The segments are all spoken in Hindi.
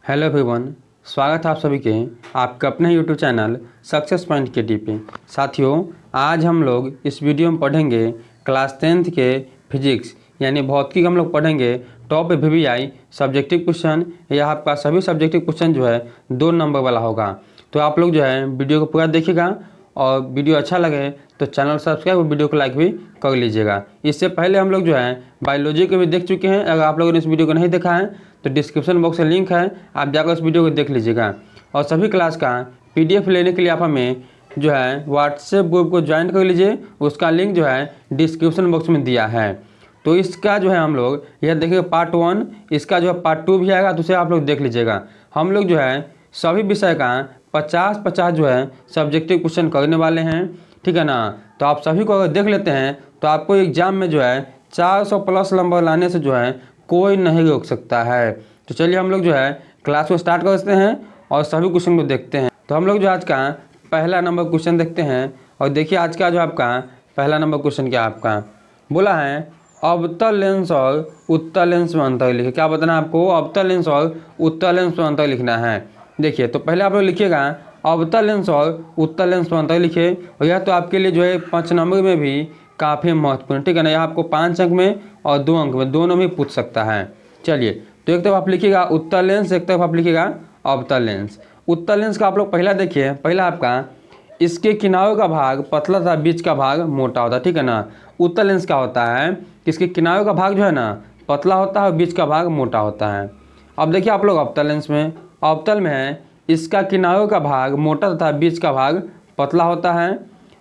हेलो एवरीवन, स्वागत है आप सभी के आपके अपने यूट्यूब चैनल सक्सेस पॉइंट के पे। साथियों, आज हम लोग इस वीडियो में पढ़ेंगे क्लास 10th के फिजिक्स यानी भौतिकी हम लोग पढ़ेंगे टॉप वीवीआई सब्जेक्टिव क्वेश्चन। यह आपका सभी सब्जेक्टिव क्वेश्चन जो है 2 नंबर वाला होगा। तो आप लोग जो है वीडियो को पूरा देखिएगा और वीडियो अच्छा लगे तो चैनल सब्सक्राइब और वीडियो को लाइक भी कर लीजिएगा। इससे पहले हम लोग जो है बायोलॉजी को भी देख चुके हैं। अगर आप लोगों ने इस वीडियो को नहीं देखा है तो डिस्क्रिप्शन बॉक्स में लिंक है, आप जाकर उस वीडियो को देख लीजिएगा। और सभी क्लास का PDF लेने के लिए आप हमें जो है व्हाट्सएप ग्रुप को ज्वाइन कर लीजिए, उसका लिंक जो है डिस्क्रिप्शन बॉक्स में दिया है। तो इसका जो है हम लोग यह देखिए पार्ट 1, इसका जो है पार्ट 2 भी आएगा, तो उसे आप लोग देख लीजिएगा। हम लोग जो है सभी विषय का 50-50 जो है सब्जेक्टिव क्वेश्चन करने वाले हैं, ठीक है ना। तो आप सभी को अगर देख लेते हैं तो आपको एग्जाम में जो है 400 प्लस नंबर लाने से जो है कोई नहीं रोक सकता है। तो चलिए हम लोग जो है क्लास को स्टार्ट करते हैं और सभी क्वेश्चन को देखते हैं। तो हम लोग जो आज का पहला नंबर क्वेश्चन देखते हैं और देखिए आज का जो आपका पहला नंबर क्वेश्चन क्या आपका बोला है, अवतल लेंस और उत्तल लेंस में अंतर लिखे। क्या बताना आपको, अवतल लेंस और उत्तल लेंस में अंतर लिखना है। देखिए तो पहले आप लोग लिखिएगा अवतल लेंस और उत्तल लेंस में अंतर लिखे, और यह तो आपके लिए जो है 5 नंबर में भी काफ़ी महत्वपूर्ण, ठीक है ना। यह आपको 5 अंक में और 2 अंक में दोनों में पूछ सकता है। चलिए तो एक तरफ आप लिखिएगा उत्तल लेंस, एक तरफ आप लिखिएगा अवतल लेंस। उत्तल लेंस का आप लोग पहला देखिए, पहला आपका इसके किनारों का भाग पतला था, बीच का भाग मोटा होता है, ठीक है ना। उत्तल लेंस क्या होता है, इसके किनारों का भाग जो है ना पतला होता है और बीच का भाग मोटा होता है। अब देखिए आप लोग अवतल लेंस में, अवतल में है इसका किनारों का भाग मोटा तथा बीच का भाग पतला होता है।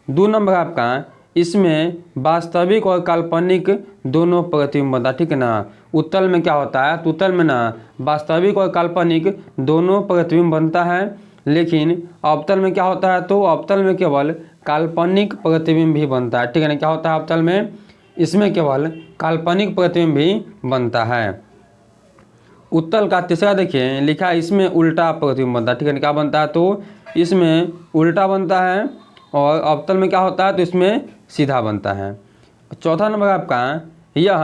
2 नंबर आपका इसमें वास्तविक और काल्पनिक दोनों प्रतिबिंब बनता है, ठीक है ना। उत्तल में क्या होता है, तो उत्तल में ना वास्तविक और काल्पनिक दोनों प्रतिबिंब बनता है, लेकिन अवतल में क्या होता है, तो अवतल में केवल काल्पनिक प्रतिबिंब भी बनता है, ठीक है ना। क्या होता है अवतल में, इसमें केवल काल्पनिक प्रतिबिंब भी बनता है। उत्तल का तीसरा देखिए लिखा है इसमें उल्टा प्रतिबिंब बनता है, ठीक है ना। क्या बनता है, तो इसमें उल्टा बनता है, और अवतल में क्या होता है तो इसमें सीधा बनता है। चौथा नंबर आपका यह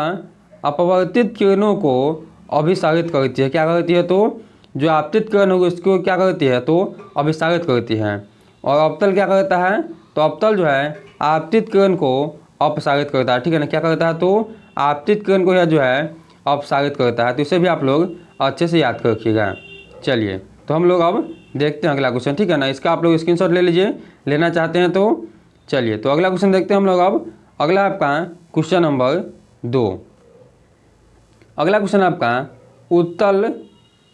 अपवर्तित किरणों को अभिसारित करती है। क्या करती है, तो जो आपतित किरण होगी उसको क्या करती है, तो अभिसारित करती है। और अवतल क्या करता है, तो अवतल जो है आपतित किरण को अपसारित करता है, ठीक है ना। क्या करता है, तो आपतित किरण को यह जो है अपसारित करता है। तो इसे भी आप लोग अच्छे से याद कर रखिएगा। चलिए तो हम लोग अब देखते हैं अगला क्वेश्चन, ठीक है ना। इसका आप लोग स्क्रीनशॉट ले लीजिए, लेना चाहते हैं तो। चलिए तो अगला क्वेश्चन देखते हैं हम लोग अब। अगला आपका क्वेश्चन नंबर 2। अगला क्वेश्चन आपका उत्तल,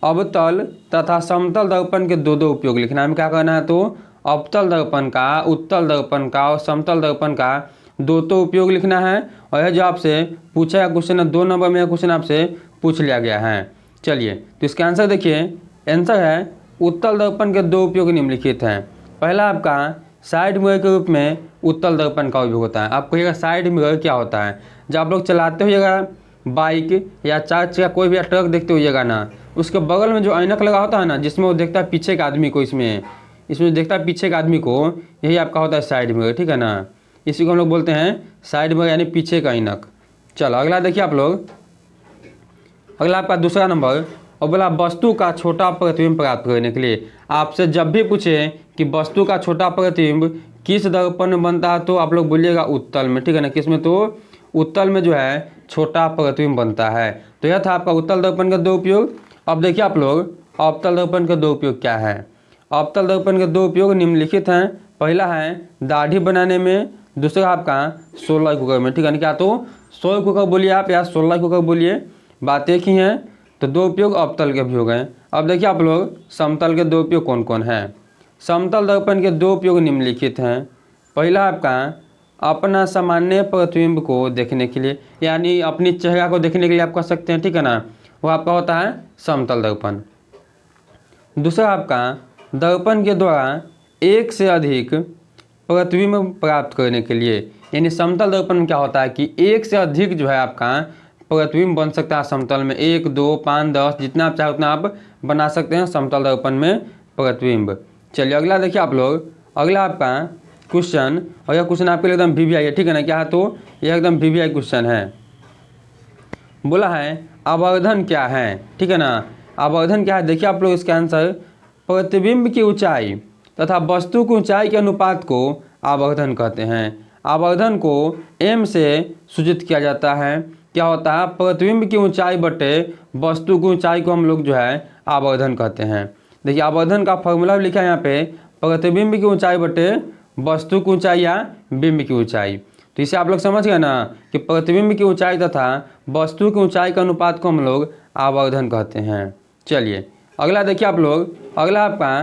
अवतल तथा समतल दर्पण के दो उपयोग लिखना है। हमें क्या करना है, तो अवतल दर्पण का, उत्तल दर्पण का और समतल दर्पण का दो उपयोग लिखना है। और यह जो आपसे पूछा गया क्वेश्चन है 2 नंबर में, यह क्वेश्चन आपसे पूछ लिया गया है। चलिए तो इसका आंसर देखिए, आंसर है उत्तल दर्पण के 2 उपयोग निम्नलिखित हैं। पहला आपका साइड मिरर के रूप में उत्तल दर्पण का उपयोग होता है। आप कहिएगा साइड मिरर क्या होता है, जब आप लोग चलाते होइएगा बाइक या 4 चक्का कोई भी ट्रक देखते होइएगा ना, उसके बगल में जो ऐनक लगा होता है ना, जिसमें वो देखता है पीछे के आदमी को, इसमें देखता है पीछे के आदमी को, यही आपका होता है साइड मिरर, ठीक है ना। इसी को हम लोग बोलते हैं साइड मिरर यानी पीछे का ऐनक। चलो अगला देखिए आप लोग। अगला आपका दूसरा नंबर, और बोला वस्तु का छोटा प्रतिबिंब प्राप्त करने के लिए आपसे जब भी पूछे कि वस्तु का छोटा प्रतिबिंब किस दर्पण में बनता है, तो आप लोग बोलिएगा उत्तल में, ठीक है ना। किस में, तो उत्तल में जो है छोटा प्रतिबिंब बनता है। तो यह था आपका उत्तल दर्पण के 2 उपयोग। अब देखिए आप लोग अवतल दर्पण के 2 उपयोग क्या है। अवतल दर्पण के 2 उपयोग निम्नलिखित हैं। पहला है दाढ़ी बनाने में, दूसरा आपका 16 कुकर में, ठीक है ना। क्या, तो 16 कुकर बोलिए आप या 16 कुकर बोलिए, बात एक ही है। तो 2 उपयोग अवतल के उपयोग हैं। अब देखिए आप लोग समतल के 2 उपयोग कौन कौन हैं। समतल दर्पण के 2 उपयोग निम्नलिखित हैं। पहला आपका अपना सामान्य प्रतिबिंब को देखने के लिए, यानी अपनी चेहरा को देखने के लिए आप कह सकते हैं, ठीक है ना, वो आपका होता है समतल दर्पण। दूसरा आपका दर्पण के द्वारा एक से अधिक प्रतिबिंब प्राप्त करने के लिए, यानी समतल दर्पण में क्या होता है कि एक से अधिक जो है आपका प्रतिबिंब बन सकता है समतल में, 1, 2, 5, 10 जितना आप चाहे उतना आप बना सकते हैं समतल दर्पण में प्रतिबिंब। चलिए अगला देखिए आप लोग। अगला आपका क्वेश्चन, और यह क्वेश्चन आपके लिए एकदम VVI है, ठीक है ना। क्या है, तो यह एकदम VVI क्वेश्चन है। बोला है आवर्धन क्या है, ठीक है ना। आवर्धन क्या है, देखिए आप लोग इसका आंसर, प्रतिबिंब की ऊंचाई तथा वस्तु की ऊंचाई के अनुपात को आवर्धन कहते हैं। आवर्धन को m से सूचित किया जाता है। क्या होता है, प्रतिबिंब की ऊंचाई बटे वस्तु की ऊंचाई को हम लोग जो है आवर्धन कहते हैं। देखिए आवर्धन का फॉर्मूला लिखा है यहाँ पे, प्रतिबिंब की ऊंचाई बटे वस्तु की ऊंचाई या बिंब की ऊंचाई। तो इसे आप लोग समझ गए ना कि प्रतिबिंब की ऊंचाई तथा वस्तु की ऊंचाई के अनुपात को हम लोग आवर्धन कहते हैं। चलिए अगला देखिए आप लोग, अगला आपका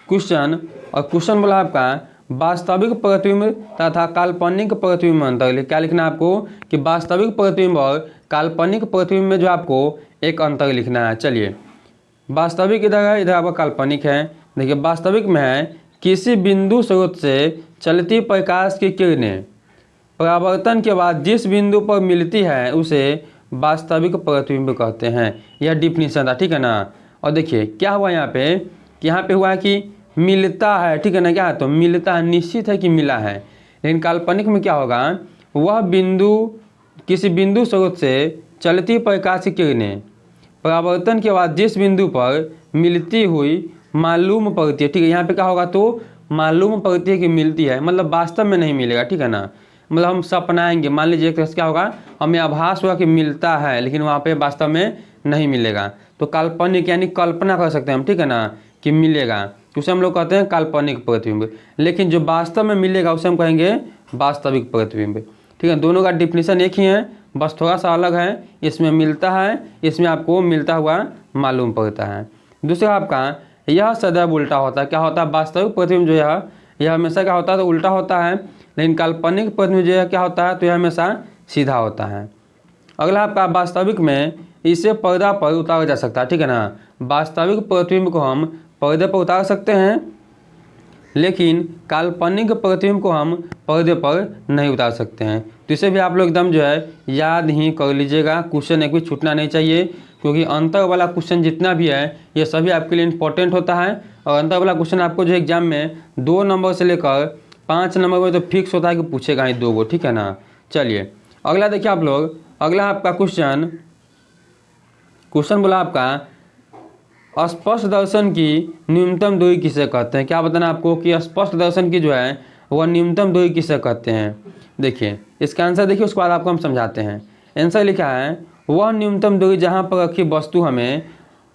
क्वेश्चन, और क्वेश्चन बोला आपका वास्तविक प्रतिबिंब तथा काल्पनिक प्रतिबिंब अंतर। क्या लिखना है आपको कि वास्तविक प्रतिबिंब और काल्पनिक प्रतिबिंब में जो आपको एक अंतर लिखना है। चलिए वास्तविक इधर है, इधर आपका काल्पनिक है। देखिए वास्तविक में है, किसी बिंदु स्रोत से चलती प्रकाश की किरणें परावर्तन के बाद जिस बिंदु पर मिलती है उसे वास्तविक प्रतिबिंब कहते हैं। यह डिफिनीशन था, ठीक है ना। और देखिए क्या हुआ यहाँ पे, कि यहाँ पे हुआ है कि मिलता है, ठीक है ना, क्या है तो मिलता है, निश्चित है कि मिला है। लेकिन काल्पनिक में क्या होगा, वह बिंदु किसी बिंदु स्रोत से चलती प्रकाश की किरणें परावर्तन के बाद जिस बिंदु पर मिलती हुई मालूम पड़ती है, ठीक है। यहाँ पे क्या होगा, तो मालूम पड़ती है कि मिलती है, मतलब वास्तव में नहीं मिलेगा, ठीक है ना। मतलब हम सपनाएंगे, मान लीजिए एक तरह से क्या होगा, हमें आभास हुआ कि मिलता है लेकिन वहाँ पे वास्तव में नहीं मिलेगा। तो काल्पनिक यानी कल्पना कर सकते हैं हम, ठीक है ना, कि मिलेगा, उसे हम लोग कहते हैं काल्पनिक प्रतिबिंब। लेकिन जो वास्तव में मिलेगा उसे हम कहेंगे वास्तविक प्रतिबिंब, ठीक है। दोनों का डिफिनीशन एक ही है, बस थोड़ा सा अलग है। इसमें मिलता है, इसमें आपको मिलता हुआ मालूम पड़ता है। दूसरा आपका, यह सदैव उल्टा होता है। क्या होता है, वास्तविक प्रतिबिंब जो है यह हमेशा क्या होता है, तो उल्टा होता है। लेकिन काल्पनिक प्रतिबिंब जो है क्या होता है, तो यह हमेशा सीधा होता है। अगला आपका, वास्तविक में इसे पर्दा पर उतारा जा सकता है, ठीक है ना। वास्तविक प्रतिबिंब को हम पर्दे पर उतार सकते हैं, लेकिन काल्पनिक प्रतिबिंब को हम पर्दे पर नहीं उतार सकते हैं। तो इसे भी आप लोग एकदम जो है याद ही कर लीजिएगा। क्वेश्चन एक भी छूटना नहीं चाहिए, क्योंकि अंतर वाला क्वेश्चन जितना भी है ये सभी आपके लिए इंपॉर्टेंट होता है। और अंतर वाला क्वेश्चन आपको जो एग्जाम में 2 नंबर से लेकर 5 नंबर में तो फिक्स होता है कि पूछेगा ही 2 गो, ठीक है ना। चलिए अगला देखिए आप लोग, अगला आपका क्वेश्चन बोला आपका, स्पष्ट दर्शन की न्यूनतम दूरी किसे कहते हैं। क्या बताना आपको कि स्पष्ट दर्शन की जो है वह न्यूनतम दूरी किसे कहते हैं। देखिए इसका आंसर देखिए, उसके बाद आपको हम समझाते हैं। आंसर लिखा है, वह न्यूनतम दूरी जहाँ पर रखी वस्तु हमें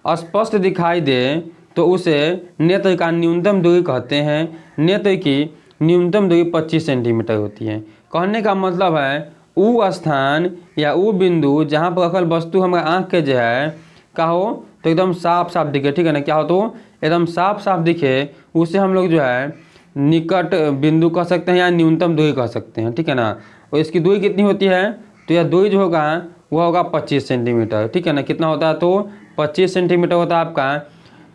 स्पष्ट दिखाई दे तो उसे नेत्र का न्यूनतम दूरी कहते हैं। नेत्र की न्यूनतम दूरी 25 सेंटीमीटर होती है। कहने का मतलब है वो स्थान या वो बिंदु जहाँ पर रखल वस्तु हमारे आँख के जो है का हो तो एकदम साफ साफ दिखे, ठीक है ना। क्या हो, तो एकदम साफ साफ दिखे, उसे हम लोग जो है निकट बिंदु कह सकते हैं या न्यूनतम दूरी कह सकते हैं, ठीक है ना। और इसकी दूरी कितनी होती है, तो यह दूरी जो होगा वह होगा 25 सेंटीमीटर, ठीक है ना। कितना होता है, तो 25 सेंटीमीटर होता है आपका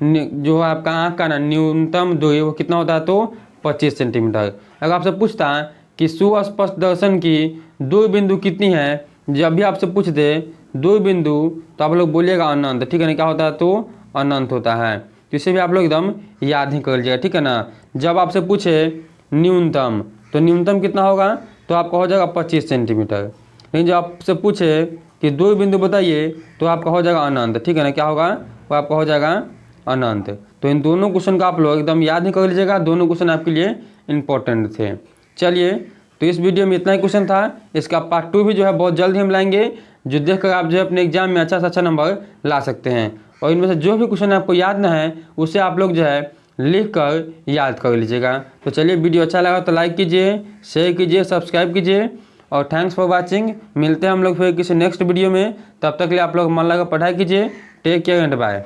जो है आपका आँख का ना न्यूनतम दूरी, वो कितना होता है, तो 25 सेंटीमीटर। अगर आपसे पूछता है कि सुस्पष्ट दर्शन की दूरी बिंदु कितनी है, जब भी आपसे पूछ दे दूरी बिंदु तो आप लोग बोलिएगा अनंत, ठीक है ना। क्या होता है, तो अनंत होता है। तो इसे भी आप लोग एकदम याद ही कर लीजिएगा, ठीक है ना। जब आपसे पूछे न्यूनतम, तो न्यूनतम कितना होगा, तो आपका हो जाएगा 25 सेंटीमीटर। लेकिन जब आपसे पूछे कि दूरी बिंदु बताइए तो आपका हो जाएगा अनंत, ठीक है ना। क्या होगा, वो आपका हो जाएगा अनंत। तो इन दोनों क्वेश्चन का आप लोग एकदम याद ही कर लीजिएगा, दोनों क्वेश्चन आपके लिए इंपॉर्टेंट थे। चलिए तो इस वीडियो में इतना ही क्वेश्चन था। इसका पार्ट 2 भी जो है बहुत जल्द ही हम लाएंगे, जो देखकर आप जो है अपने एग्जाम में अच्छा से अच्छा नंबर ला सकते हैं। और इनमें से जो भी क्वेश्चन आपको याद ना है उसे आप लोग जो है लिख कर याद कर लीजिएगा। तो चलिए वीडियो अच्छा लगा तो लाइक कीजिए, शेयर कीजिए, सब्सक्राइब कीजिए और थैंक्स फॉर वॉचिंग। मिलते हैं हम लोग फिर किसी नेक्स्ट वीडियो में, तब तक के लिए आप लोग मन लगा पढ़ाई कीजिए। Take care and bye.